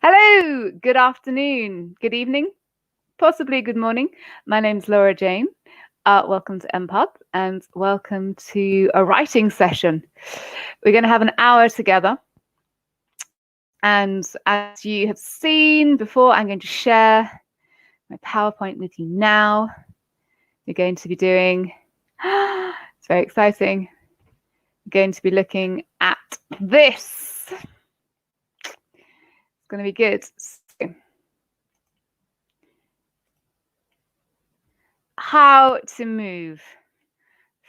Hello, good afternoon, good evening, possibly good morning. My name's Laura Jane. Welcome to MPub and welcome to a writing session. We're going to have an hour together. And as you have seen before, I'm going to share my PowerPoint with you now. We're going to be doing, it's very exciting. We're going to be looking at this. It's going to be good. How to move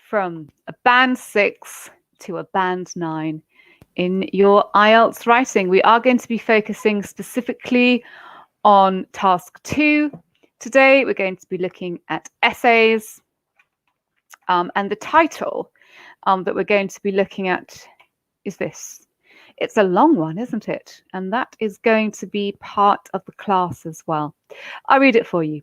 from a band 6 to a band 9 in your IELTS writing. We are going to be focusing specifically on task 2. Today we're going to be looking at essays, and the title that we're going to be looking at is this. It's a long one, isn't it? And that is going to be part of the class as well. I'll read it for you.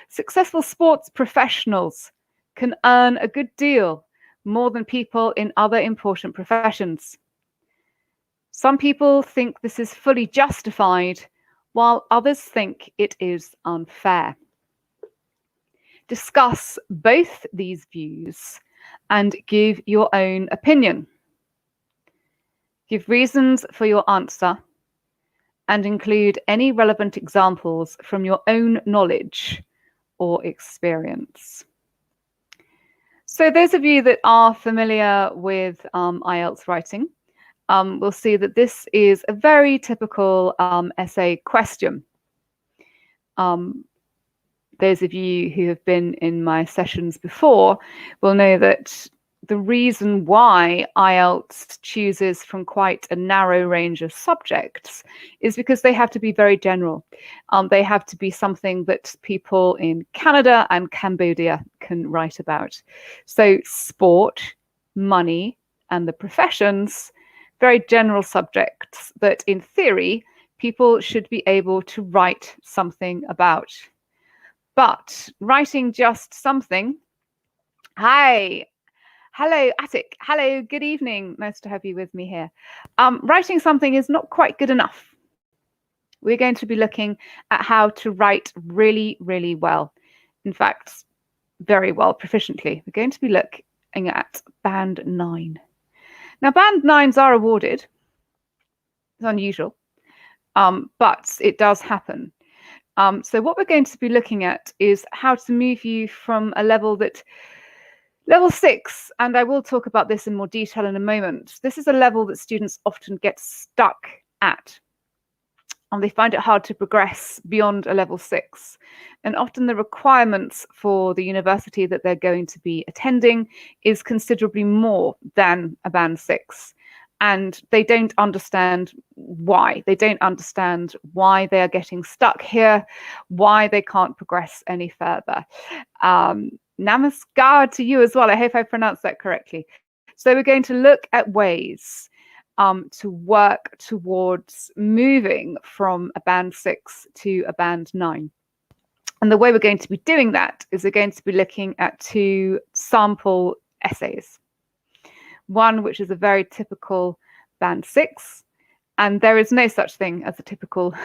Successful sports professionals can earn a good deal, more than people in other important professions. Some people think this is fully justified, while others think it is unfair. Discuss both these views and give your own opinion. Give reasons for your answer and include any relevant examples from your own knowledge or experience. So those of you that are familiar with IELTS writing will see that this is a very typical essay question. Those of you who have been in my sessions before will know that the reason why IELTS chooses from quite a narrow range of subjects is because they have to be very general. They have to be something that people in Canada and Cambodia can write about. So sport, money, and the professions, very general subjects that in theory, people should be able to write something about. But writing just something, hi, hello, Attic. Hello, good evening. Nice to have you with me here. Writing something is not quite good enough. We're going to be looking at how to write really, really well. In fact, very well, proficiently. We're going to be looking at band 9. Now, band 9s are awarded. It's unusual, but it does happen. So what we're going to be looking at is how to move you from a level that Level 6, and I will talk about this in more detail in a moment. This is a level that students often get stuck at. And they find it hard to progress beyond a level 6. And often the requirements for the university that they're going to be attending is considerably more than a band 6. And they don't understand why. They don't understand why they are getting stuck here, why they can't progress any further. Namaskar to you as well. I hope I pronounced that correctly. So we're going to look at ways to work towards moving from a band 6 to a band 9. And the way we're going to be doing that is we're going to be looking at 2 sample essays. One which is a very typical band 6, and there is no such thing as a typical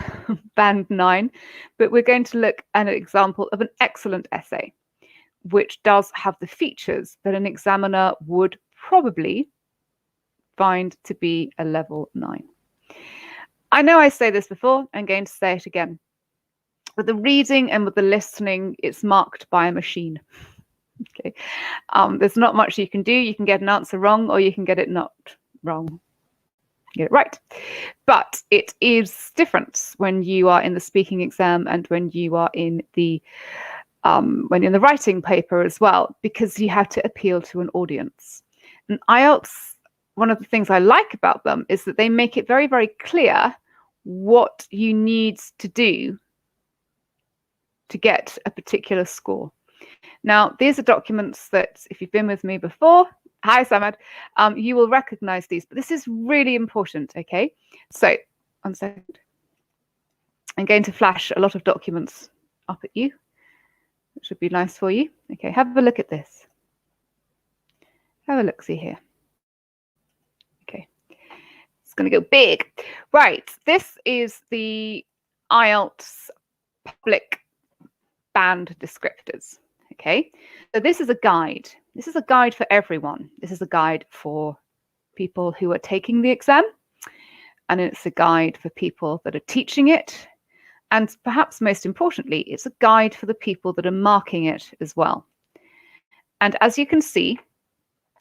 band 9, but we're going to look at an example of an excellent essay, which does have the features that an examiner would probably find to be a level 9. I know I say this before, I'm going to say it again. With the reading and with the listening, it's marked by a machine. Okay, there's not much you can do. You can get an answer wrong, or you can get it not wrong. Get it right. But it is different when you are in the speaking exam and when you are in the writing paper as well, because you have to appeal to an audience. And IELTS, one of the things I like about them is that they make it very, very clear what you need to do to get a particular score. Now, these are documents that, if you've been with me before, hi, Samad, you will recognize these, but this is really important, okay? So, 1 second. I'm going to flash a lot of documents up at you. It should be nice for you. Okay, have a look at this. Have a look-see here. Okay, let's going to go big. Right, this is the IELTS public band descriptors. Okay, so this is a guide. This is a guide for everyone. This is a guide for people who are taking the exam, and it's a guide for people that are teaching it. And perhaps most importantly, it's a guide for the people that are marking it as well. And as you can see,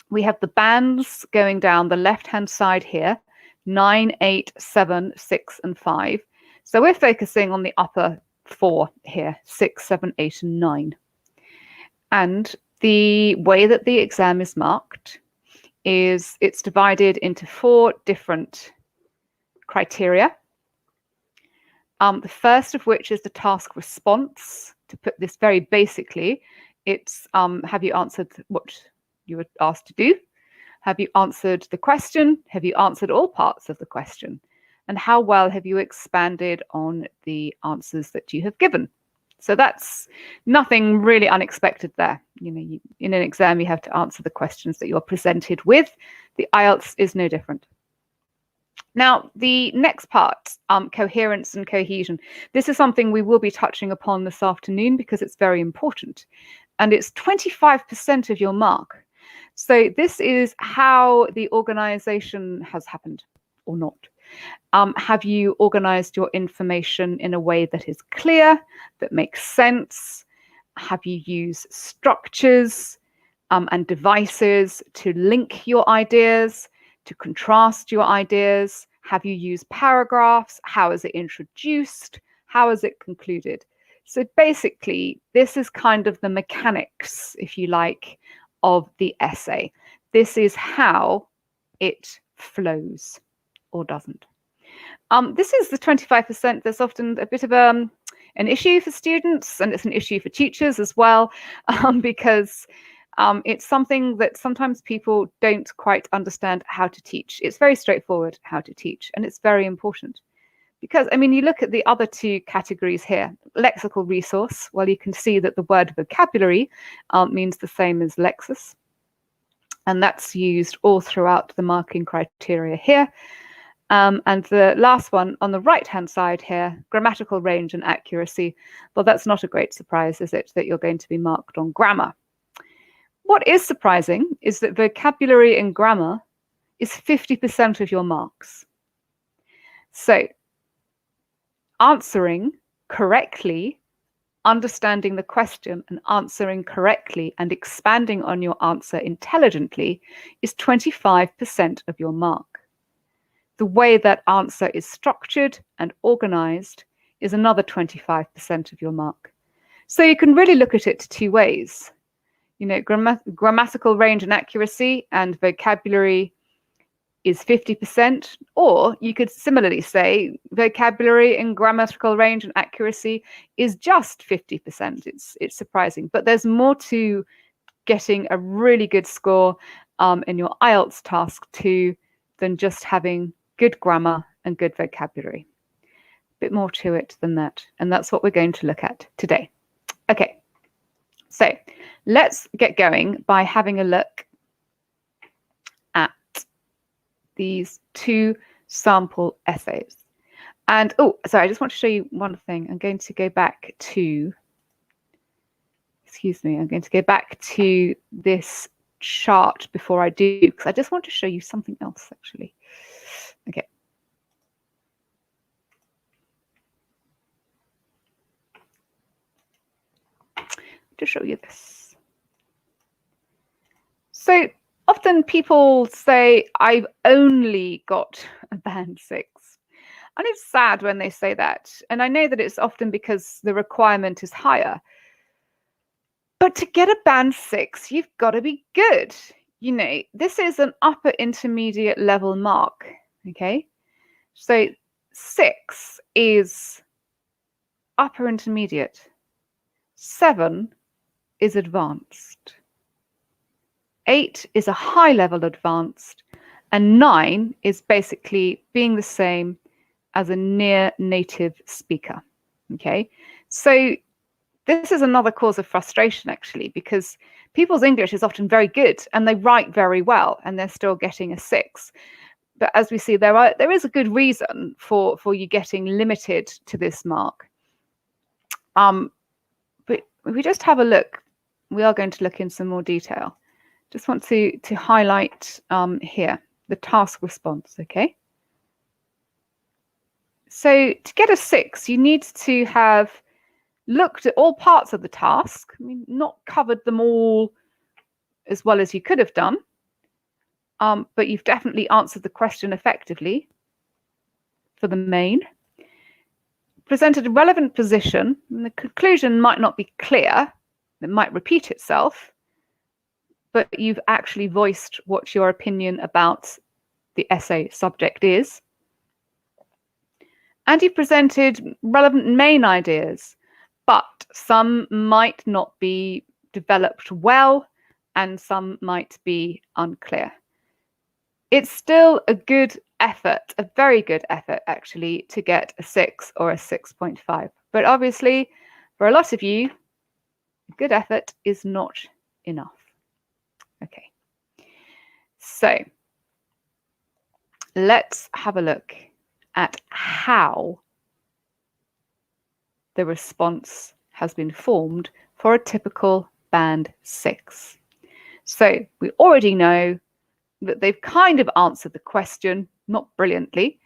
we have the bands going down the left-hand side here, 9, 8, 7, 6, and 5. So we're focusing on the upper 4 here, 6, 7, 8, and 9. And the way that the exam is marked is it's divided into 4 different criteria. The first of which is the task response. To put this very basically, it's have you answered what you were asked to do? Have you answered the question? Have you answered all parts of the question? And how well have you expanded on the answers that you have given? So that's nothing really unexpected there. You know, in an exam, you have to answer the questions that you're presented with. The IELTS is no different. Now, the next part, coherence and cohesion. This is something we will be touching upon this afternoon because it's very important. And it's 25% of your mark. So this is how the organization has happened or not. Have you organized your information in a way that is clear, that makes sense? Have you used structures and devices to link your ideas, to contrast your ideas? Have you used paragraphs? How is it introduced? How is it concluded? So basically, this is kind of the mechanics, if you like, of the essay. This is how it flows or doesn't. This is the 25%. There's often a bit of an issue for students, and it's an issue for teachers as well, because it's something that sometimes people don't quite understand how to teach. It's very straightforward how to teach, and it's very important. Because, I mean, you look at the other 2 categories here, lexical resource. Well, you can see that the word vocabulary means the same as lexis. And that's used all throughout the marking criteria here. And the last one on the right-hand side here, grammatical range and accuracy. Well, that's not a great surprise, is it, that you're going to be marked on grammar? What is surprising is that vocabulary and grammar is 50% of your marks. So answering correctly, understanding the question and answering correctly and expanding on your answer intelligently is 25% of your mark. The way that answer is structured and organized is another 25% of your mark. So you can really look at it 2 ways. You know, grammatical range and accuracy and vocabulary is 50%, or you could similarly say vocabulary and grammatical range and accuracy is just 50%. It's surprising, but there's more to getting a really good score in your IELTS task 2 than just having good grammar and good vocabulary. A bit more to it than that, and that's what we're going to look at today. Okay, so let's get going by having a look at these 2 sample essays. And oh, sorry, I just want to show you one thing. I'm going to go back to, I'm going to go back to this chart before I do, because I just want to show you something else actually. Okay. To show you this. So often people say, I've only got a band 6. And it's sad when they say that. And I know that it's often because the requirement is higher. But to get a band 6, you've got to be good. You know, this is an upper intermediate level mark. Okay. So 6 is upper intermediate. 7 is advanced. 8 is a high level advanced, and 9 is basically being the same as a near native speaker. Okay, so this is another cause of frustration actually, because people's English is often very good and they write very well and they're still getting a 6. But as we see, there is a good reason for you getting limited to this mark. But if we just have a look, we are going to look in some more detail. Just want to highlight here the task response, okay? So to get a 6, you need to have looked at all parts of the task. I mean, not covered them all as well as you could have done, but you've definitely answered the question effectively for the main. Presented a relevant position, and the conclusion might not be clear, it might repeat itself, but you've actually voiced what your opinion about the essay subject is. And you presented relevant main ideas, but some might not be developed well and some might be unclear. It's still a good effort, a very good effort actually, to get a 6 or a 6.5. But obviously, for a lot of you, good effort is not enough. Okay, so let's have a look at how the response has been formed for a typical band 6. So we already know that they've kind of answered the question, not brilliantly.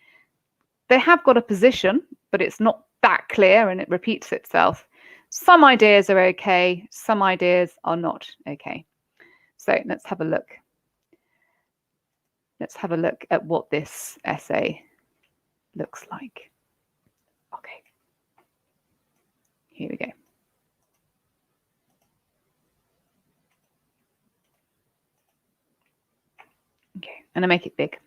They have got a position, but it's not that clear and it repeats itself. Some ideas are okay, some ideas are not okay. So let's have a look. Let's have a look at what this essay looks like. Okay, here we go. Okay, and I make it big.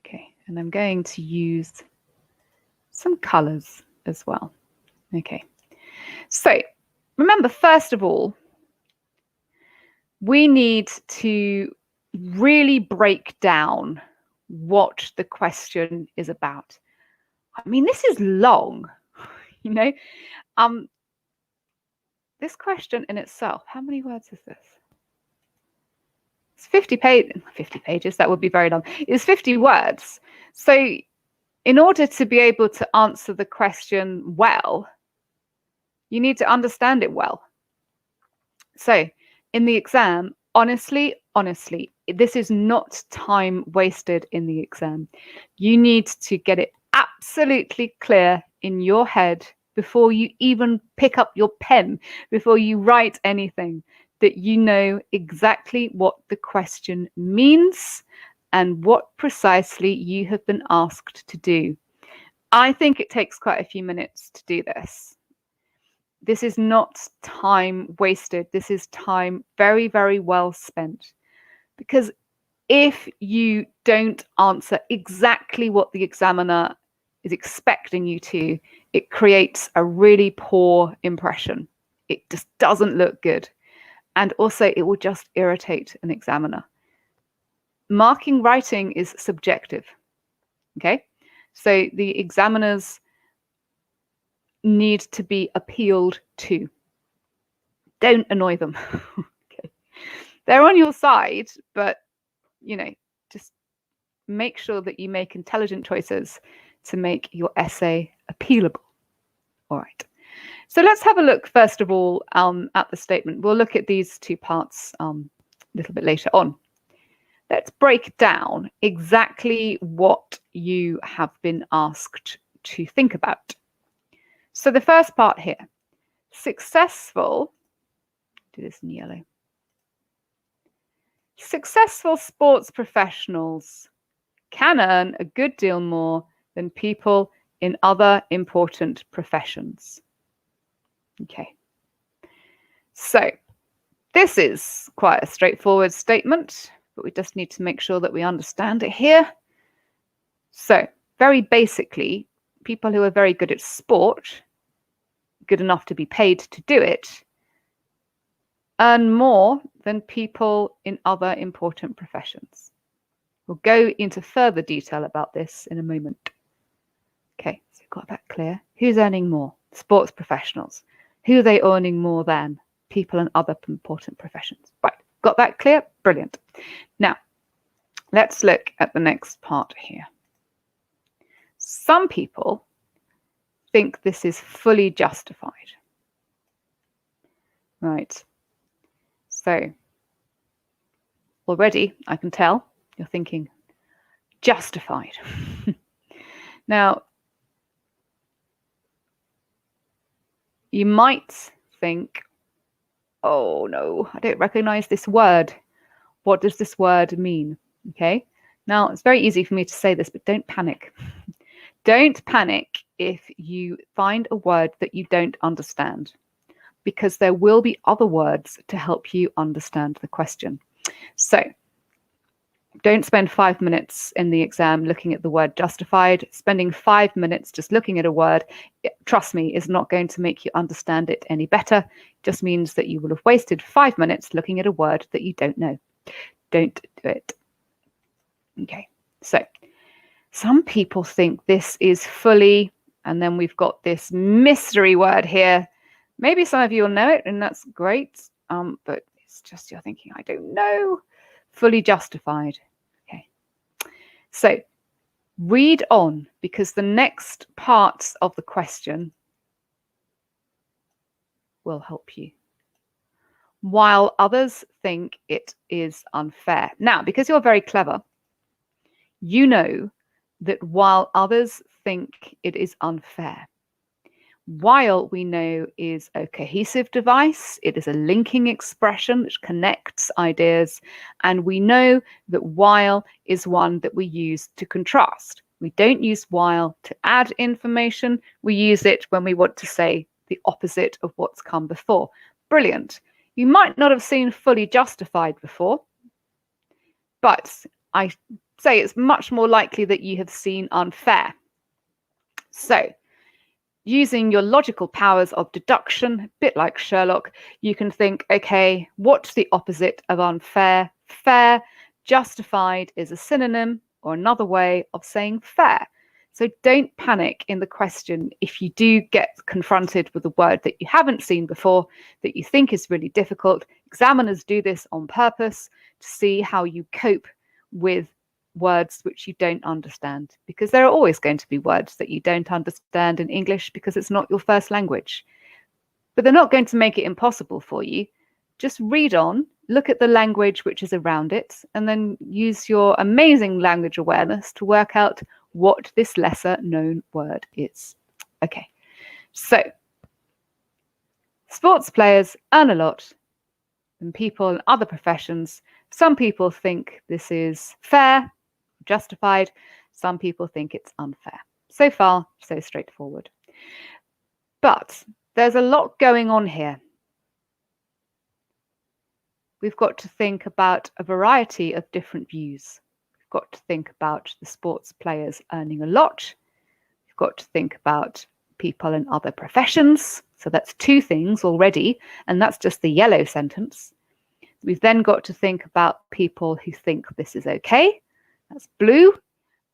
Okay, and I'm going to use some colors as well. Okay, so remember, first of all, we need to really break down what the question is about. I mean, this is long, you know. This question in itself, how many words is this? It's 50 pages, that would be very long. It's 50 words. So in order to be able to answer the question well, you need to understand it well. So in the exam, honestly, this is not time wasted in the exam. You need to get it absolutely clear in your head before you even pick up your pen, before you write anything, that you know exactly what the question means and what precisely you have been asked to do. I think it takes quite a few minutes to do this. This is not time wasted. This is time very, very well spent. Because if you don't answer exactly what the examiner is expecting you to, it creates a really poor impression. It just doesn't look good. And also, it will just irritate an examiner. Marking writing is subjective. Okay? So the examiners need to be appealed to. Don't annoy them. Okay. They're on your side, but you know, just make sure that you make intelligent choices to make your essay appealable. All right. So let's have a look first of all at the statement. We'll look at these two parts a little bit later on. Let's break down exactly what you have been asked to think about. So the first part here, successful, do this in yellow. Successful sports professionals can earn a good deal more than people in other important professions. Okay. So this is quite a straightforward statement, but we just need to make sure that we understand it here. So very basically, people who are very good at sport, good enough to be paid to do it, earn more than people in other important professions. We'll go into further detail about this in a moment. Okay, so got that clear. Who's earning more? Sports professionals. Who are they earning more than? people and other important professions. Right, got that clear? Brilliant. Now, let's look at the next part here. Some people think this is fully justified. Right. So, already I can tell you're thinking, justified. Now, you might think, oh no, I don't recognize this word. What does this word mean? Okay. Now, it's very easy for me to say this, but don't panic. Don't panic if you find a word that you don't understand, because there will be other words to help you understand the question. So, don't spend 5 minutes in the exam looking at the word justified. Spending 5 minutes just looking at a word, trust me, is not going to make you understand it any better. It just means that you will have wasted 5 minutes looking at a word that you don't know. Don't do it. Okay, so some people think this is fully, and then we've got this mystery word here. Maybe some of you will know it, and that's great. But it's just you're thinking, I don't know. Fully justified. Okay. So read on, because the next parts of the question will help you. While others think it is unfair. Now, because you're very clever, you know that while others think it is unfair, while we know is a cohesive device, it is a linking expression which connects ideas, and we know that while is one that we use to contrast. We don't use while to add information, we use it when we want to say the opposite of what's come before. Brilliant. You might not have seen fully justified before, but I say it's much more likely that you have seen unfair. So, using your logical powers of deduction, a bit like Sherlock, you can think, okay, what's the opposite of unfair? Fair. Justified is a synonym or another way of saying fair. So don't panic in the question if you do get confronted with a word that you haven't seen before, that you think is really difficult. Examiners do this on purpose to see how you cope with words which you don't understand, because there are always going to be words that you don't understand in English because it's not your first language. But they're not going to make it impossible for you. Just read on, look at the language which is around it, and then use your amazing language awareness to work out what this lesser known word is. Okay, so sports players earn a lot than people in other professions. Some people think this is fair, justified. Some people think it's unfair. So far, so straightforward. But there's a lot going on here. We've got to think about a variety of different views. We've got to think about the sports players earning a lot. We've got to think about people in other professions. So that's 2 things already, and that's just the yellow sentence. We've then got to think about people who think this is okay. That's blue.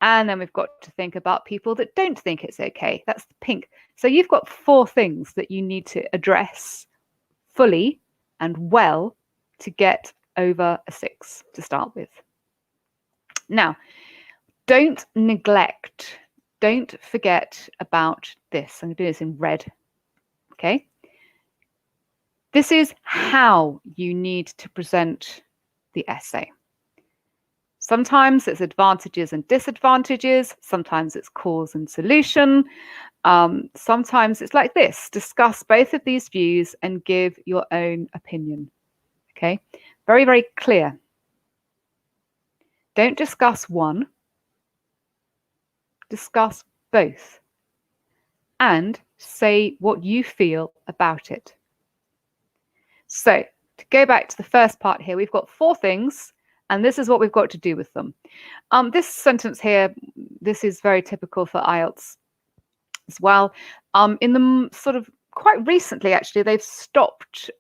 And then we've got to think about people that don't think it's okay. That's the pink. So you've got 4 things that you need to address fully and well to get over a 6 to start with. Now, don't neglect, don't forget about this. I'm going to do this in red. Okay. This is how you need to present the essay. Sometimes it's advantages and disadvantages. Sometimes it's cause and solution. Sometimes it's like this. Discuss both of these views and give your own opinion. Okay, very, very clear. Don't discuss one. Discuss both. And say what you feel about it. So, to go back to the first part here, we've got 4 things. And this is what we've got to do with them. This sentence here, this is very typical for IELTS as well. In the sort of quite recently, actually, they've stopped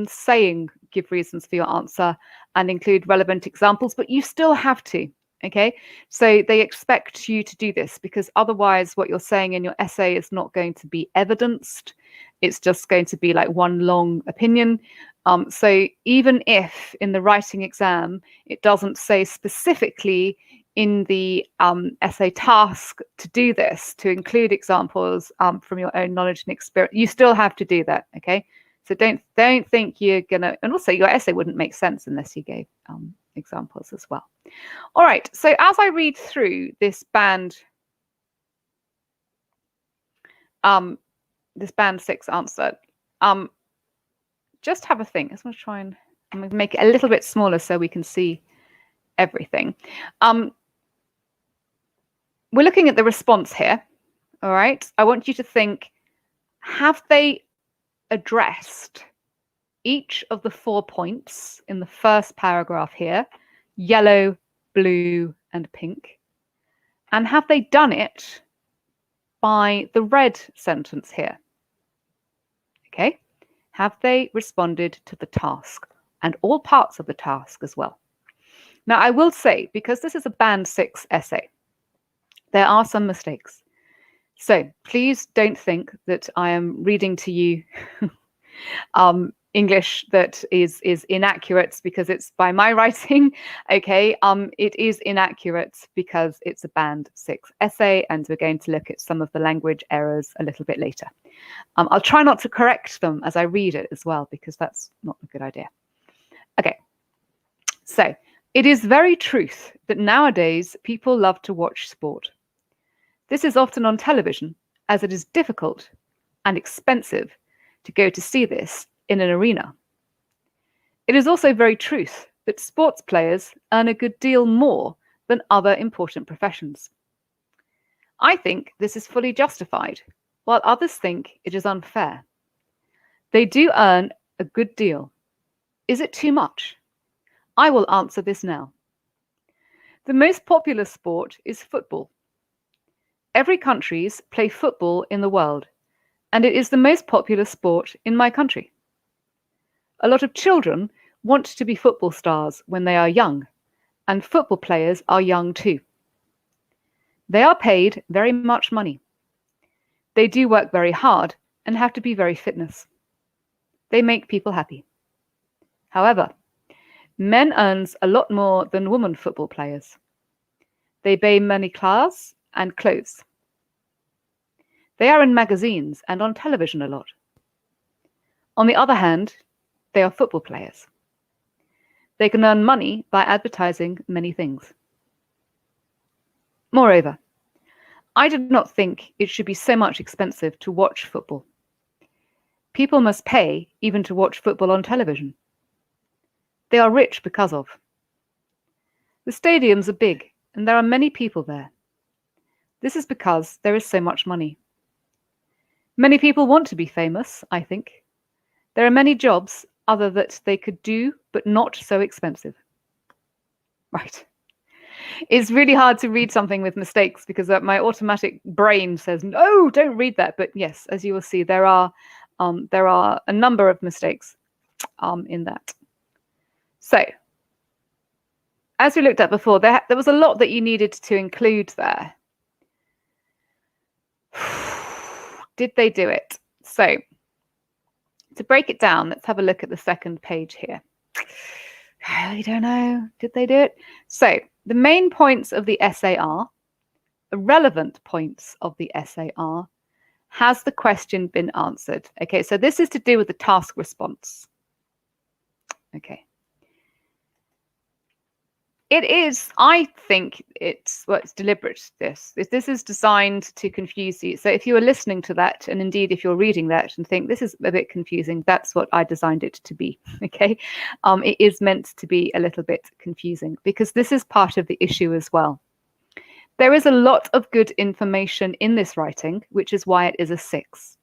saying give reasons for your answer and include relevant examples, but you still have to. Okay, so they expect you to do this because otherwise what you're saying in your essay is not going to be evidenced. It's just going to be like one long opinion. So even if in the writing exam it doesn't say specifically in the essay task to do this, to include examples from your own knowledge and experience, you still have to do that. Okay, so don't think you're gonna, and also your essay wouldn't make sense unless you gave examples as well. All right, so as I read through this band 6 answer, just have a think. I just want to try and I'm going to make it a little bit smaller so we can see everything. We're looking at the response here. All right, I want you to think, have they addressed each of the 4 points in the first paragraph here, yellow, blue, and pink? And have they done it by the red sentence here? Okay, have they responded to the task and all parts of the task as well? Now, I will say, because this is a band 6 essay, there are some mistakes. So please don't think that I am reading to you English that is inaccurate because it's by my writing. Okay, it is inaccurate because it's a band 6 essay, and we're going to look at some of the language errors a little bit later. I'll try not to correct them as I read it as well, because that's not a good idea. Okay, so it is very truth that nowadays people love to watch sport. This is often on television, as it is difficult and expensive to go to see this in an arena. It is also very truth that sports players earn a good deal more than other important professions. I think this is fully justified, while others think it is unfair. They do earn a good deal. Is it too much? I will answer this now. The most popular sport is football. Every countries play football in the world, and it is the most popular sport in my country. A lot of children want to be football stars when they are young, and football players are young too. They are paid very much money. They do work very hard and have to be very fitness. They make people happy. However, men earns a lot more than women football players. They buy many cars and clothes. They are in magazines and on television a lot. On the other hand, they are football players. They can earn money by advertising many things. Moreover, I do not think it should be so much expensive to watch football. People must pay even to watch football on television. They are rich because of. The stadiums are big and there are many people there. This is because there is so much money. Many people want to be famous, I think. There are many jobs other that they could do, but not so expensive. Right. It's really hard to read something with mistakes because my automatic brain says, no, don't read that. But yes, as you will see, there are a number of mistakes in that. So, as we looked at before, there was a lot that you needed to include there. Did they do it? So, to break it down, let's have a look at the second page here. I don't know. Did they do it? So, the main points of the essay are, the relevant points of the essay are, has the question been answered? Okay, so this is to do with the task response. Okay. It is, I think it's deliberate, this is designed to confuse you. So if you are listening to that, and indeed if you're reading that and think this is a bit confusing, that's what I designed it to be, okay? It is meant to be a little bit confusing because this is part of the issue as well. There is a lot of good information in this writing, which is why it is a 6.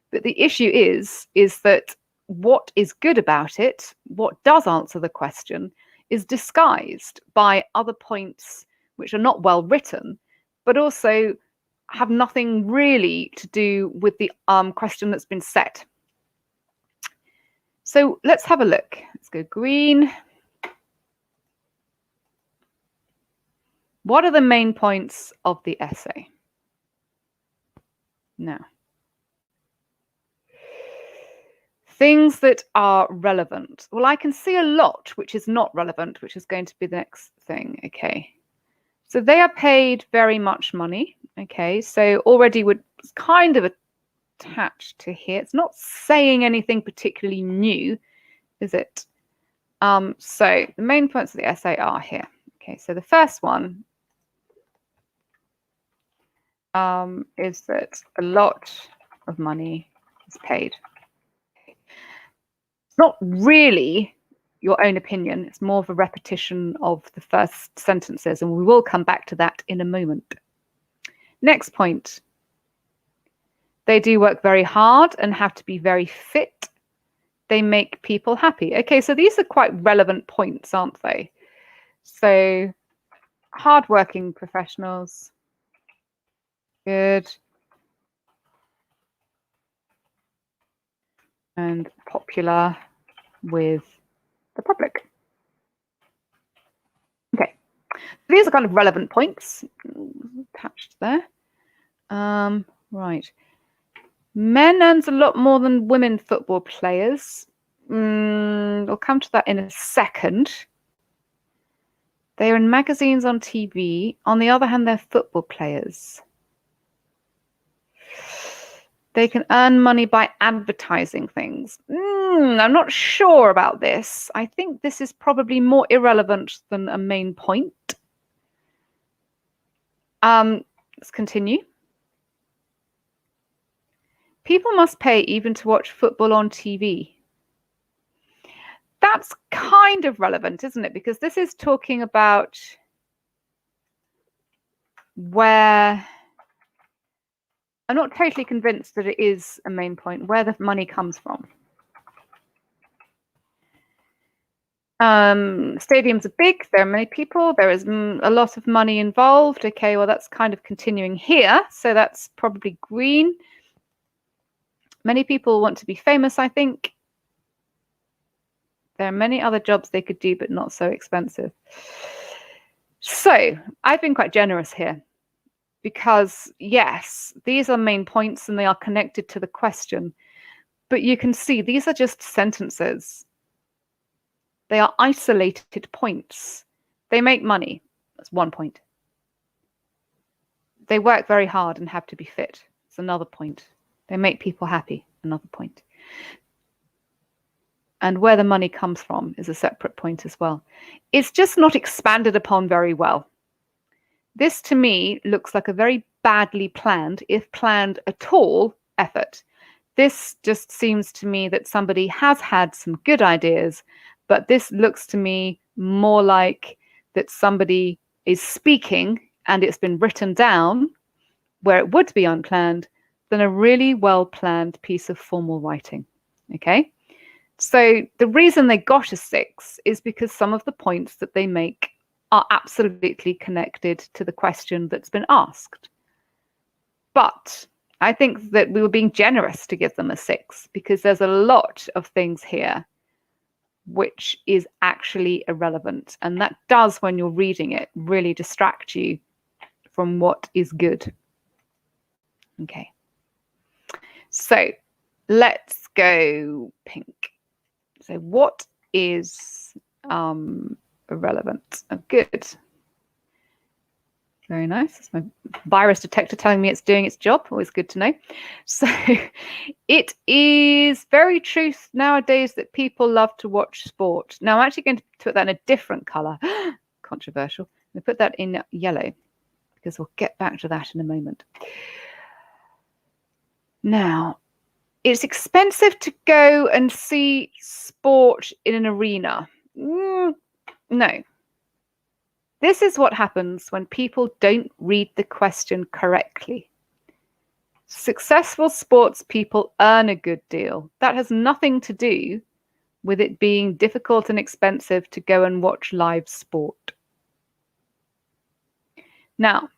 But the issue is that what is good about it, what does answer the question, is disguised by other points which are not well written, but also have nothing really to do with the question that's been set. So let's have a look. Let's go green. What are the main points of the essay? Now, things that are relevant. Well, I can see a lot which is not relevant, which is going to be the next thing. Okay. So they are paid very much money. Okay. So already we're kind of attached to here. It's not saying anything particularly new, is it? So the main points of the essay are here. Okay. So the first one is that a lot of money is paid. It's not really your own opinion. It's more of a repetition of the first sentences, and we will come back to that in a moment. Next point. They do work very hard and have to be very fit. They make people happy. Okay, so these are quite relevant points, aren't they? So, hardworking professionals. Good. And popular with the public. Okay, these are kind of relevant points attached there. Right. Men earns a lot more than women football players. We'll come to that in a second. They are in magazines on TV. On the other hand, they're football players. They can earn money by advertising things. I'm not sure about this. I think this is probably more irrelevant than a main point. Let's continue. People must pay even to watch football on TV. That's kind of relevant, isn't it? Because this is talking about where I'm not totally convinced that it is a main point, where the money comes from. Stadiums are big, there are many people, there is a lot of money involved. Okay, well, that's kind of continuing here, so that's probably green. Many people want to be famous, I think. There are many other jobs they could do, but not so expensive. So I've been quite generous here because, yes, these are main points and they are connected to the question. But you can see these are just sentences. They are isolated points. They make money. That's one point. They work very hard and have to be fit. It's another point. They make people happy. Another point. And where the money comes from is a separate point as well. It's just not expanded upon very well. This, to me, looks like a very badly planned, if planned at all, effort. This just seems to me that somebody has had some good ideas, but this looks to me more like that somebody is speaking and it's been written down where it would be unplanned than a really well-planned piece of formal writing. Okay? So the reason they got a 6 is because some of the points that they make are absolutely connected to the question that's been asked. But I think that we were being generous to give them a 6 because there's a lot of things here which is actually irrelevant. And that does, when you're reading it, really distract you from what is good. Okay. So let's go pink. So what is irrelevant? Oh, good. Very nice. That's my virus detector telling me it's doing its job. Always good to know. So it is very true nowadays that people love to watch sport. Now I'm actually going to put that in a different color. Controversial. I'm going to put that in yellow because we'll get back to that in a moment. Now, it's expensive to go and see sport in an arena. No. This is what happens when people don't read the question correctly. Successful sports people earn a good deal. That has nothing to do with it being difficult and expensive to go and watch live sport. Now,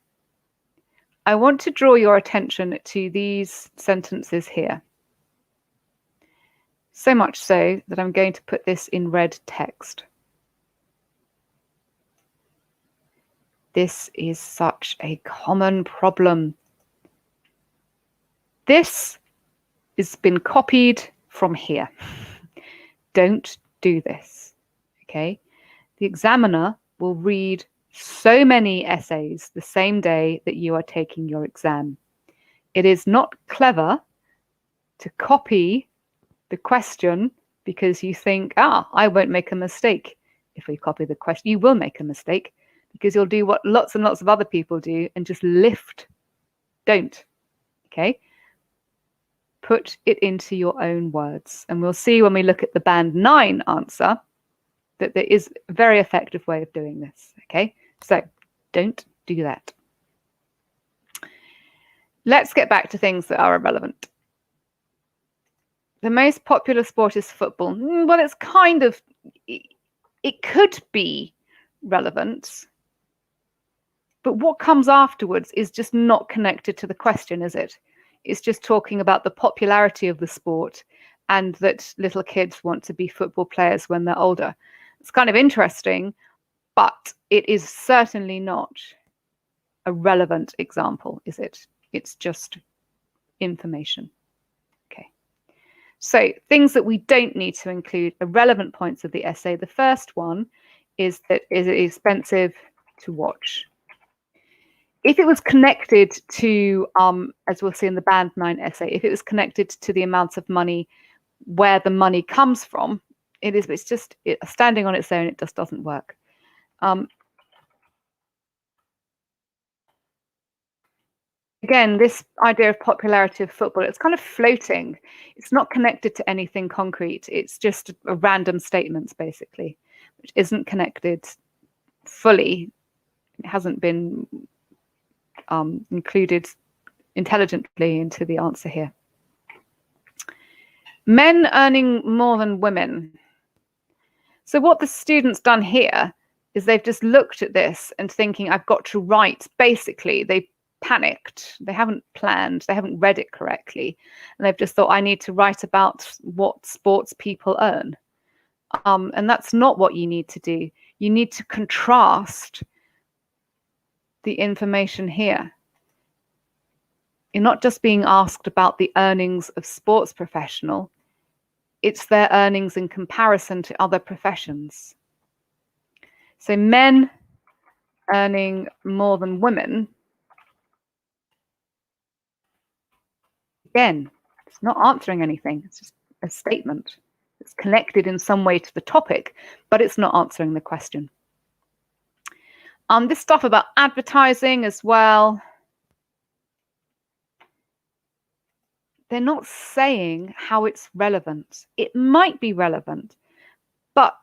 I want to draw your attention to these sentences here. So much so that I'm going to put this in red text. This is such a common problem. This has been copied from here. Don't do this, okay? The examiner will read so many essays the same day that you are taking your exam. It is not clever to copy the question because you think, I won't make a mistake. If we copy the question, you will make a mistake because you'll do what lots and lots of other people do and just lift. Don't, okay? Put it into your own words. And we'll see when we look at the band 9 answer that there is a very effective way of doing this, okay? So don't do that. Let's get back to things that are irrelevant. The most popular sport is football. Well, it's kind of, it could be relevant, but what comes afterwards is just not connected to the question, is it? It's just talking about the popularity of the sport and that little kids want to be football players when they're older. It's kind of interesting, but it is certainly not a relevant example, is it? It's just information. Okay. So things that we don't need to include are relevant points of the essay. The first one is that is it expensive to watch? If it was connected to, as we'll see in the band 9 essay, if it was connected to the amount of money, where the money comes from, it's just standing on its own, it just doesn't work. Again, this idea of popularity of football, it's kind of floating. It's not connected to anything concrete. It's just a random statements, basically, which isn't connected fully. It hasn't been included intelligently into the answer here. Men earning more than women. So what the student's done here is they've just looked at this and thinking, I've got to write. Basically, they panicked. They haven't planned. They haven't read it correctly. And they've just thought, I need to write about what sports people earn. And that's not what you need to do. You need to contrast the information here. You're not just being asked about the earnings of sports professional. It's their earnings in comparison to other professions. So men earning more than women, again, it's not answering anything. It's just a statement. It's connected in some way to the topic, but it's not answering the question. This stuff about advertising as well. They're not saying how it's relevant. It might be relevant, but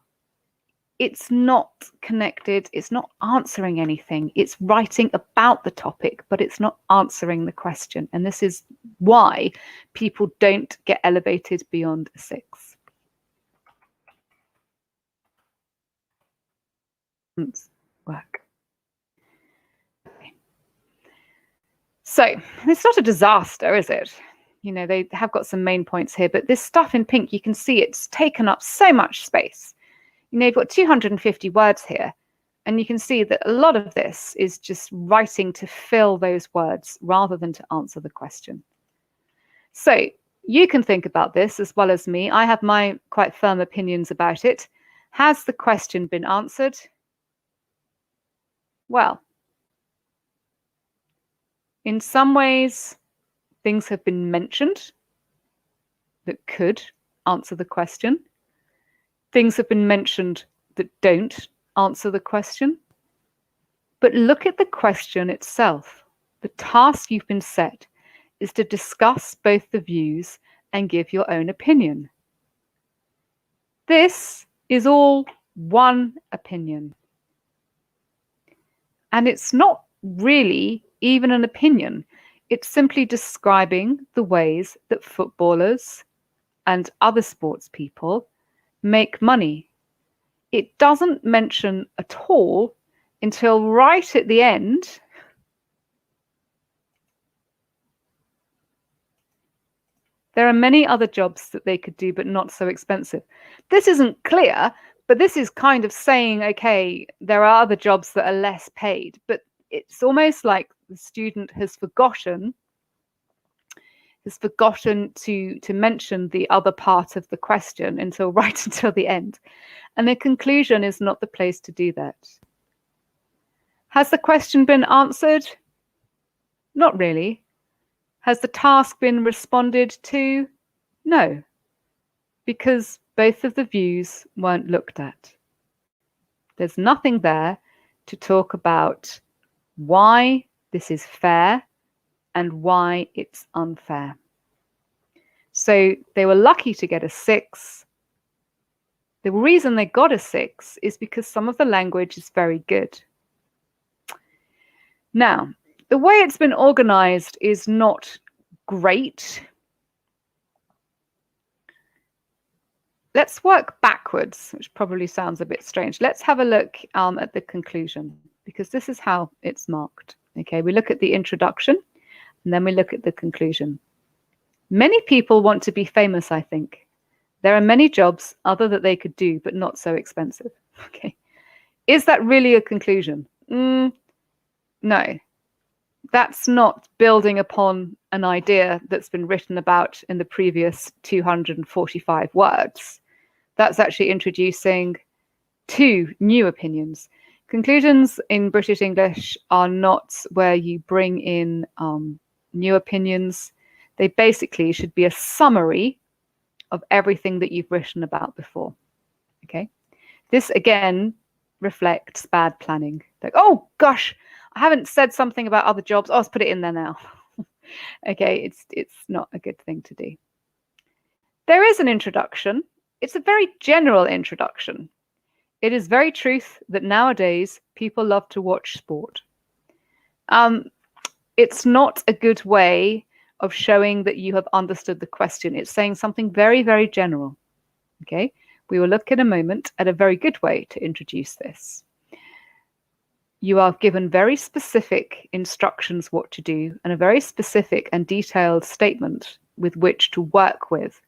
it's not connected. It's not answering anything. It's writing about the topic, but it's not answering the question. And this is why people don't get elevated beyond a 6. Work. Okay. So it's not a disaster, is it? You know, they have got some main points here, but this stuff in pink, you can see it's taken up so much space. You know, you've got 250 words here, and you can see that a lot of this is just writing to fill those words rather than to answer the question. So you can think about this as well as me. I have my quite firm opinions about it. Has the question been answered? Well, in some ways, things have been mentioned that could answer the question. Things have been mentioned that don't answer the question. But look at the question itself. The task you've been set is to discuss both the views and give your own opinion. This is all one opinion. And it's not really even an opinion. It's simply describing the ways that footballers and other sports people make money. It doesn't mention at all until right at the end there are many other jobs that they could do, but not so expensive. This isn't clear, but this is kind of saying, okay, there are other jobs that are less paid, but it's almost like the student has forgotten to mention the other part of the question until right until the end. And the conclusion is not the place to do that. Has the question been answered? Not really. Has the task been responded to? No, because both of the views weren't looked at. There's nothing there to talk about why this is fair and why it's unfair. So they were lucky to get a 6. The reason they got a 6 is because some of the language is very good. Now, the way it's been organized is not great. Let's work backwards, which probably sounds a bit strange. Let's have a look at the conclusion, because this is how it's marked. Okay, we look at the introduction, and then we look at the conclusion. Many people want to be famous, I think. There are many jobs other that they could do, but not so expensive. Okay, is that really a conclusion? No. That's not building upon an idea that's been written about in the previous 245 words. That's actually introducing 2 new opinions. Conclusions in British English are not where you bring in new opinions. They basically should be a summary of everything that you've written about before. Okay, this again reflects bad planning. Like, oh gosh, I haven't said something about other jobs. Oh, let's put it in there now. Okay, it's not a good thing to do. There is an introduction. It's a very general introduction. It is very truth that nowadays people love to watch sport. It's not a good way of showing that you have understood the question. It's saying something very, very general. Okay, we will look in a moment at a very good way to introduce this. You are given very specific instructions what to do and a very specific and detailed statement with which to work with.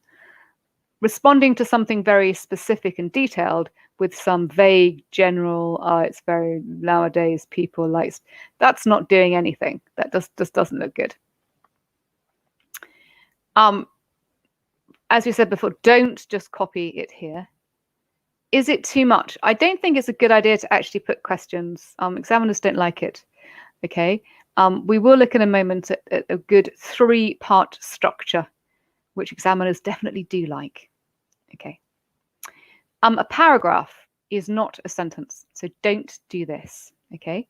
Responding to something very specific and detailed with some vague, general, it's very nowadays people like, that's not doing anything. That just doesn't look good. As we said before, don't just copy it here. Is it too much? I don't think it's a good idea to actually put questions. Examiners don't like it. Okay. We will look in a moment at a good 3-part structure, which examiners definitely do like. Okay. A paragraph is not a sentence, so don't do this. Okay.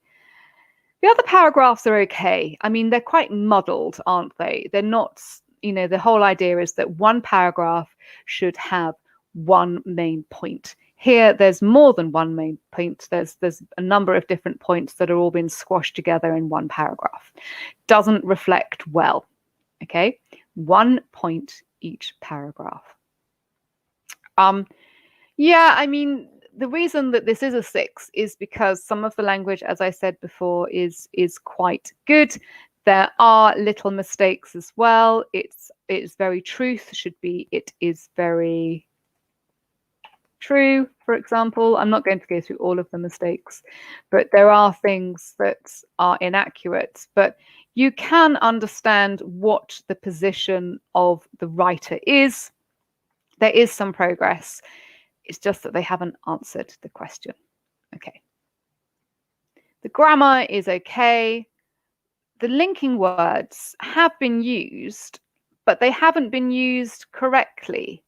The other paragraphs are okay. I mean, they're quite muddled, aren't they? They're not, the whole idea is that one paragraph should have one main point. Here, there's more than one main point. There's a number of different points that are all being squashed together in one paragraph. Doesn't reflect well. Okay, 1 point each paragraph. Yeah, I mean, the reason that this is a 6 is because some of the language, as I said before, is quite good. There are little mistakes as well. It's very truth should be it is very true, for example. I'm not going to go through all of the mistakes, but there are things that are inaccurate. But you can understand what the position of the writer is. There is some progress. It's just that they haven't answered the question. Okay. The grammar is okay. The linking words have been used, but they haven't been used correctly.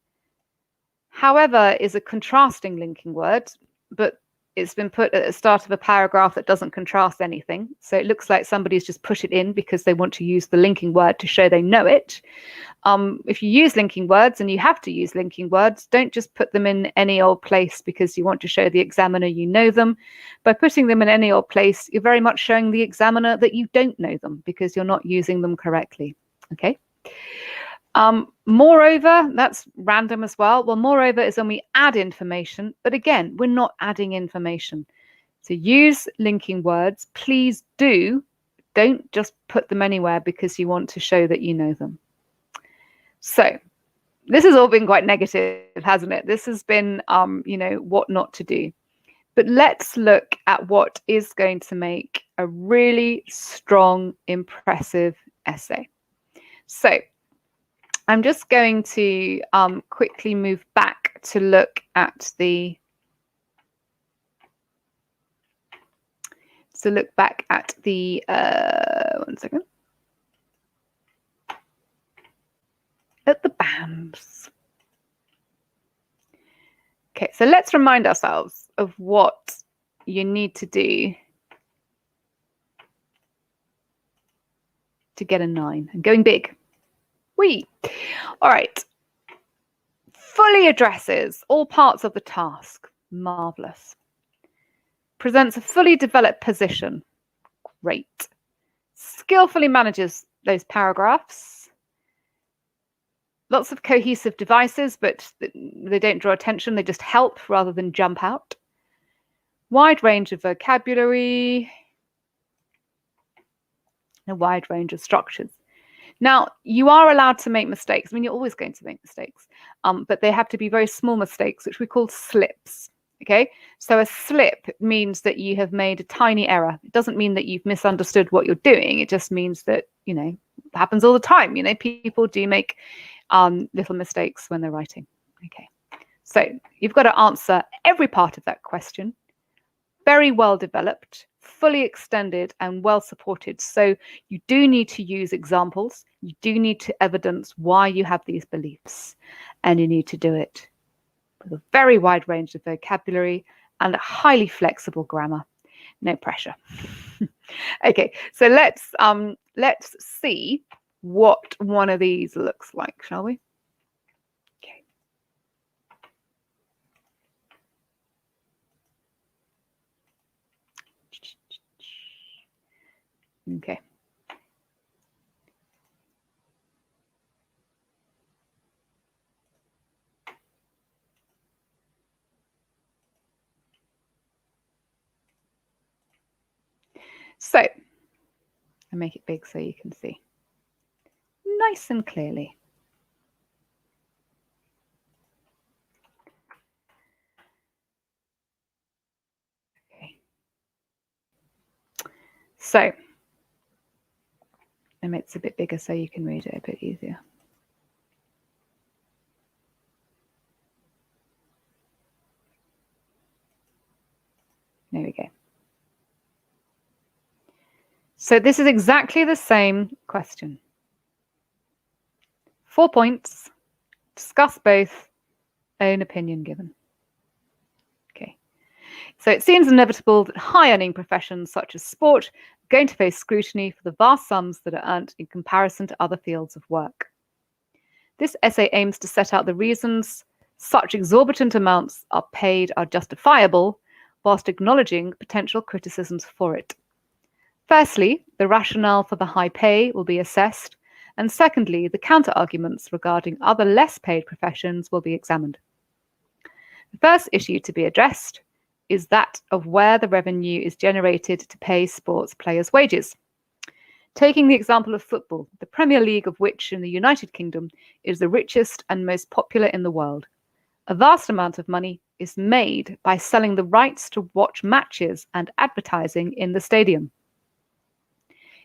However is a contrasting linking word, but it's been put at the start of a paragraph that doesn't contrast anything. So it looks like somebody's just put it in because they want to use the linking word to show they know it. If you use linking words, and you have to use linking words, don't just put them in any old place because you want to show the examiner you know them. By putting them in any old place, you're very much showing the examiner that you don't know them because you're not using them correctly. Okay. Moreover, that's random as well. Well, moreover is when we add information, but again, we're not adding information. So use linking words. Please don't just put them anywhere because you want to show that you know them. So this has all been quite negative, hasn't it? This has been, what not to do. But let's look at what is going to make a really strong, impressive essay. So I'm just going to quickly move back to look at the one second, at the bands. Okay, so let's remind ourselves of what you need to do to get a 9 and going big. Whee! All right. Fully addresses all parts of the task. Marvelous. Presents a fully developed position. Great. Skillfully manages those paragraphs. Lots of cohesive devices, but they don't draw attention. They just help rather than jump out. Wide range of vocabulary. A wide range of structures. Now, you are allowed to make mistakes. I mean, you're always going to make mistakes, but they have to be very small mistakes, which we call slips. Okay, so a slip means that you have made a tiny error. It doesn't mean that you've misunderstood what you're doing. It just means that, you know, it happens all the time. You know, people do make little mistakes when they're writing. Okay, so you've got to answer every part of that question. Very well developed, fully extended, and well supported. So you do need to use examples. You do need to evidence why you have these beliefs, and you need to do it with a very wide range of vocabulary and a highly flexible grammar. No pressure. Okay, so let's see what one of these looks like, shall we? Okay. Okay. So I make it big so you can see nice and clearly. Okay. So I make it a bit bigger so you can read it a bit easier. There we go. So this is exactly the same question. 4 points, discuss both, own opinion given. Okay. So it seems inevitable that high-earning professions such as sport are going to face scrutiny for the vast sums that are earned in comparison to other fields of work. This essay aims to set out the reasons such exorbitant amounts are paid are justifiable, whilst acknowledging potential criticisms for it. Firstly, the rationale for the high pay will be assessed, and secondly, the counter-arguments regarding other less paid professions will be examined. The first issue to be addressed is that of where the revenue is generated to pay sports players' wages. Taking the example of football, the Premier League of which in the United Kingdom is the richest and most popular in the world, a vast amount of money is made by selling the rights to watch matches and advertising in the stadium.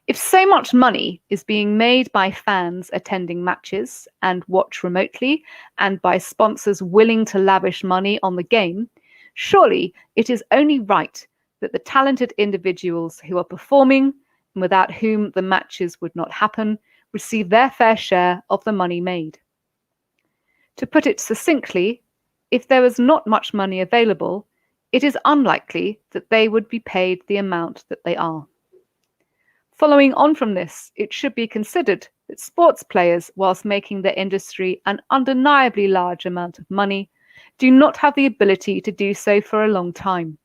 If so much money is being made by fans attending matches and watch remotely, and by sponsors willing to lavish money on the game, surely it is only right that the talented individuals who are performing and without whom the matches would not happen receive their fair share of the money made. To put it succinctly, if there was not much money available, it is unlikely that they would be paid the amount that they are. Following on from this, it should be considered that sports players, whilst making their industry an undeniably large amount of money, do not have the ability to do so for a long time.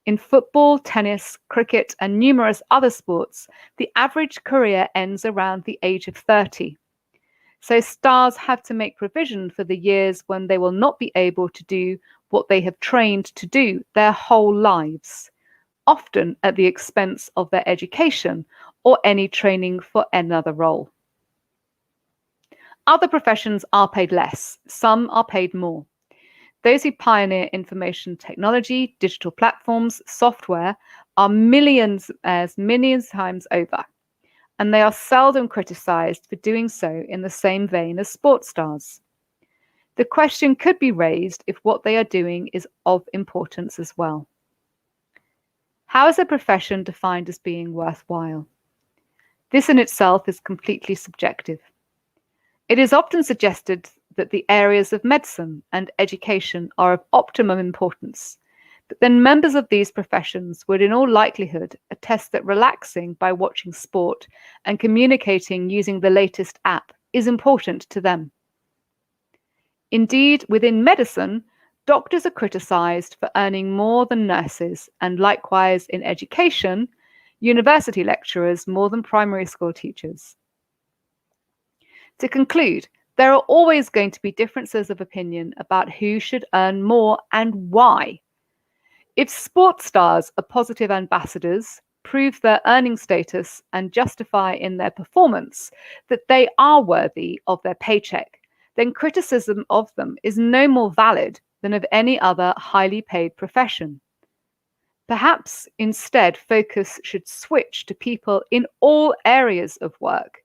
In football, tennis, cricket, and numerous other sports, the average career ends around the age of 30. So stars have to make provision for the years when they will not be able to do what they have trained to do their whole lives, often at the expense of their education or any training for another role. Other professions are paid less, some are paid more. Those who pioneer information technology, digital platforms, software are millions times over, and they are seldom criticized for doing so in the same vein as sports stars. The question could be raised if what they are doing is of importance as well. How is a profession defined as being worthwhile? This in itself is completely subjective. It is often suggested that the areas of medicine and education are of optimum importance, but then members of these professions would in all likelihood attest that relaxing by watching sport and communicating using the latest app is important to them. Indeed, within medicine, doctors are criticized for earning more than nurses, and likewise in education, university lecturers more than primary school teachers. To conclude, there are always going to be differences of opinion about who should earn more and why. If sports stars are positive ambassadors, prove their earning status, and justify in their performance that they are worthy of their paycheck, then criticism of them is no more valid than of any other highly paid profession. Perhaps instead focus should switch to people in all areas of work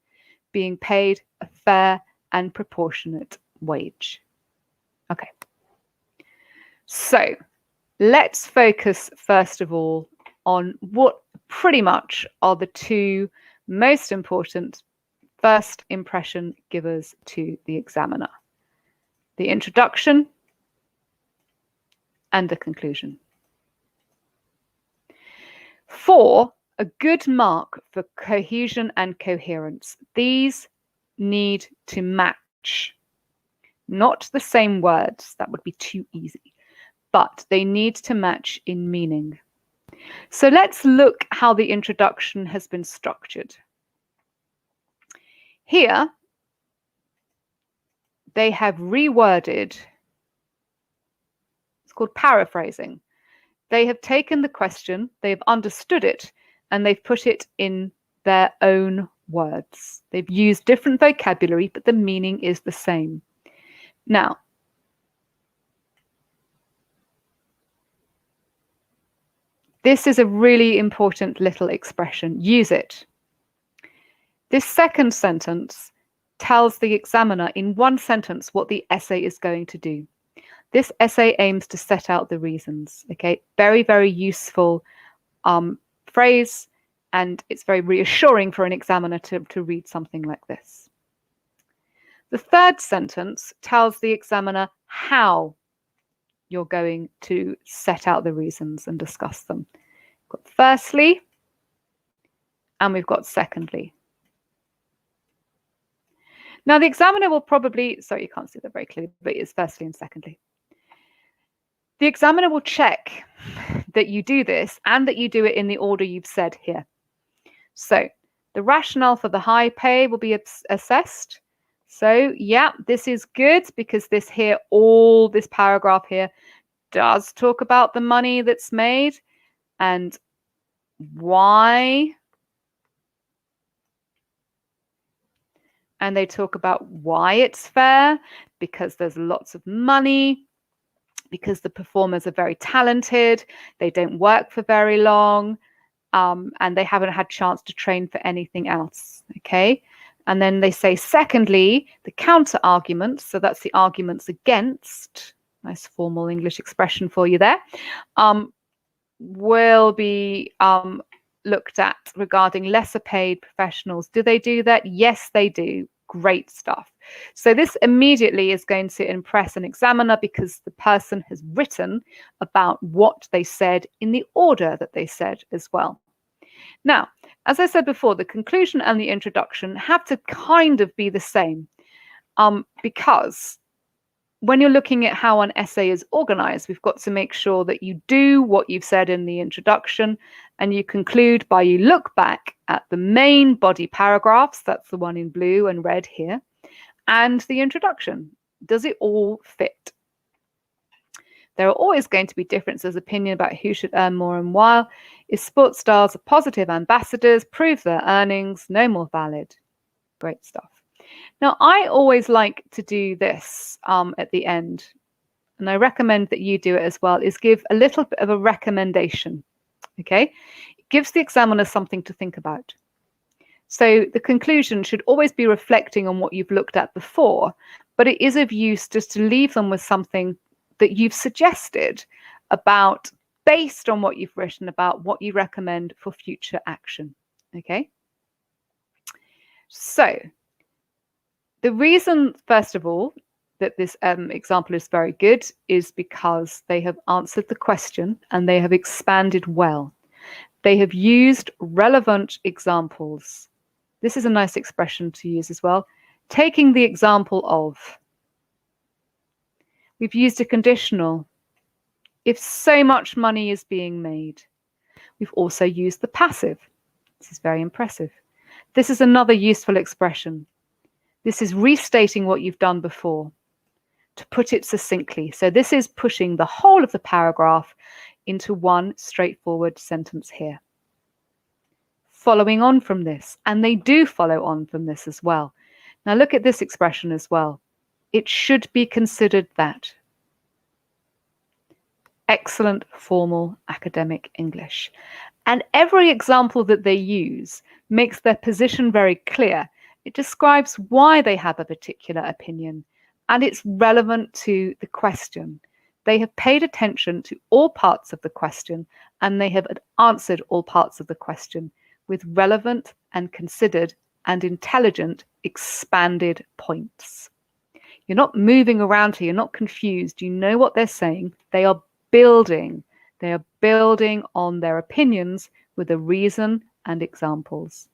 being paid a fair and proportionate wage. Okay, so let's focus first of all on what pretty much are the two most important first impression givers to the examiner: the introduction and the conclusion. For a good mark for cohesion and coherence, these need to match. Not the same words, that would be too easy, but they need to match in meaning. So let's look how the introduction has been structured. Here, they have reworded, it's called paraphrasing. They have taken the question, they've understood it, and they've put it in their own words. They've used different vocabulary, but the meaning is the same. Now, this is a really important little expression. Use it. This second sentence tells the examiner in one sentence what the essay is going to do. This essay aims to set out the reasons. Okay, very, very useful phrase, and it's very reassuring for an examiner to read something like this. The third sentence tells the examiner how you're going to set out the reasons and discuss them. We've got firstly, and we've got secondly. Now, the examiner will probably, sorry, you can't see that very clearly, but it's firstly and secondly. The examiner will check that you do this and that you do it in the order you've said here. So the rationale for the high pay will be assessed. So yeah, this is good because this here, all this paragraph here does talk about the money that's made and why. And they talk about why it's fair, because there's lots of money, because the performers are very talented, they don't work for very long, and they haven't had chance to train for anything else, okay? And then they say, secondly, the counter arguments, so that's the arguments against, nice formal English expression for you there, will be looked at regarding lesser paid professionals. Do they do that? Yes, they do. Great stuff. So this immediately is going to impress an examiner because the person has written about what they said in the order that they said as well. Now, as I said before, the conclusion and the introduction have to kind of be the same because when you're looking at how an essay is organized, we've got to make sure that you do what you've said in the introduction and you conclude by you look back at the main body paragraphs, that's the one in blue and red here, and the introduction. Does it all fit? There are always going to be differences of opinion about who should earn more and why. If sports stars are positive ambassadors, prove their earnings, no more valid. Great stuff. Now, I always like to do this at the end. and I recommend that you do it as well, is give a little bit of a recommendation. Okay, it gives the examiner something to think about. So the conclusion should always be reflecting on what you've looked at before, but it is of use just to leave them with something that you've suggested about, based on what you've written, about what you recommend for future action. Okay. So the reason, first of all, that this example is very good is because they have answered the question and they have expanded well. They have used relevant examples. This is a nice expression to use as well. Taking the example of. We've used a conditional. If so much money is being made. We've also used the passive. This is very impressive. This is another useful expression. This is restating what you've done before, to put it succinctly. So this is pushing the whole of the paragraph into one straightforward sentence here. Following on from this, and they do follow on from this as well. Now look at this expression as well. It should be considered that. Excellent formal academic English. And every example that they use makes their position very clear. It describes why they have a particular opinion, and it's relevant to the question. They have paid attention to all parts of the question, and they have answered all parts of the question with relevant and considered and intelligent expanded points. You're not moving around here, you're not confused, you know what they're saying. They are building on their opinions with a reason and examples.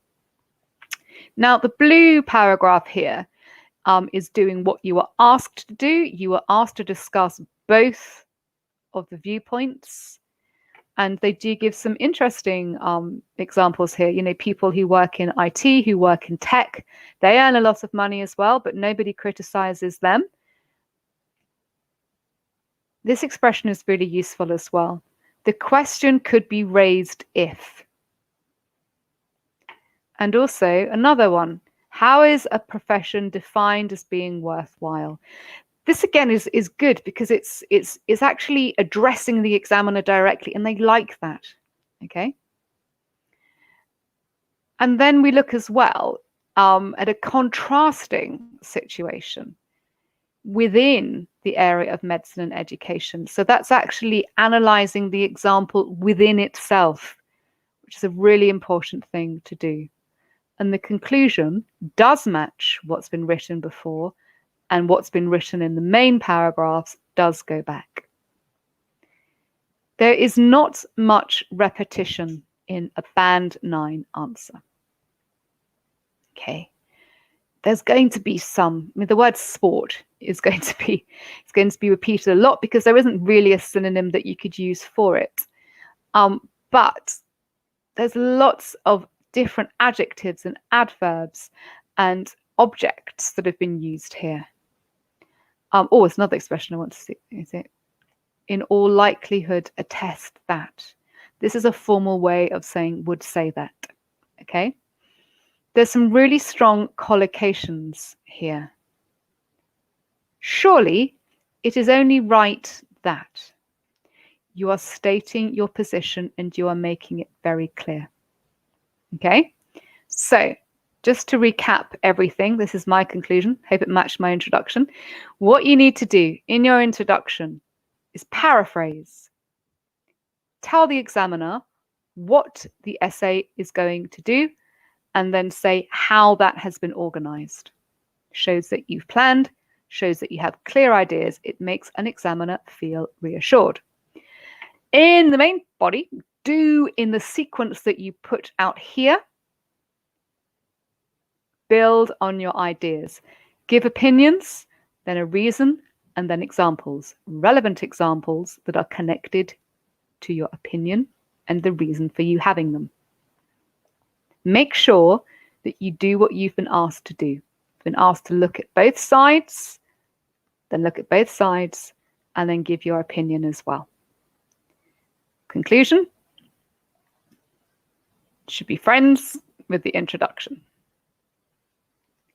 Now, the blue paragraph here is doing what you were asked to do. You were asked to discuss both of the viewpoints, and they do give some interesting examples here. You know, people who work in IT, who work in tech, they earn a lot of money as well, but nobody criticizes them. This expression is really useful as well. The question could be raised if. And also another one, how is a profession defined as being worthwhile? This again is good because it's actually addressing the examiner directly, and they like that. Okay. And then we look as well at a contrasting situation within the area of medicine and education. So that's actually analyzing the example within itself, which is a really important thing to do. And the conclusion does match what's been written before, and what's been written in the main paragraphs does go back. There is not much repetition in a Band 9 answer. Okay. There's going to be some, I mean, the word sport is going to be repeated a lot because there isn't really a synonym that you could use for it. But there's lots of different adjectives and adverbs and objects that have been used here. Oh, it's another expression I want to see. Is it? In all likelihood, attest that. This is a formal way of saying would say that. Okay. There's some really strong collocations here. Surely it is only right that. You are stating your position and you are making it very clear. Okay, so just to recap everything, this is my conclusion. Hope it matched my introduction. What you need to do in your introduction is paraphrase. Tell the examiner what the essay is going to do, and then say how that has been organized. Shows that you've planned, shows that you have clear ideas. It makes an examiner feel reassured. In the main body, do in the sequence that you put out here. Build on your ideas. Give opinions, then a reason, and then examples. Relevant examples that are connected to your opinion and the reason for you having them. Make sure that you do what you've been asked to do. You've been asked to look at both sides, then look at both sides, and then give your opinion as well. Conclusion: should be friends with the introduction.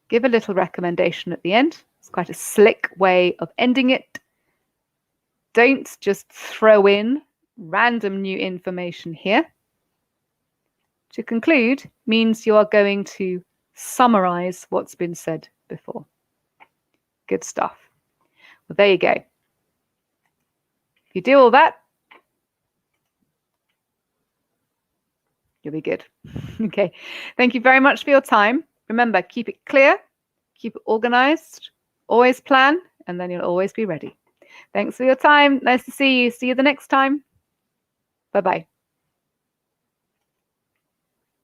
Give a little recommendation at the end. It's quite a slick way of ending it. Don't just throw in random new information here. To conclude means you are going to summarize what's been said before. Good stuff. Well, there you go. If you do all that, you'll be good. Okay. Thank you very much for your time. Remember, keep it clear, keep it organized, always plan, and then you'll always be ready. Thanks for your time. Nice to see you. See you the next time. Bye-bye.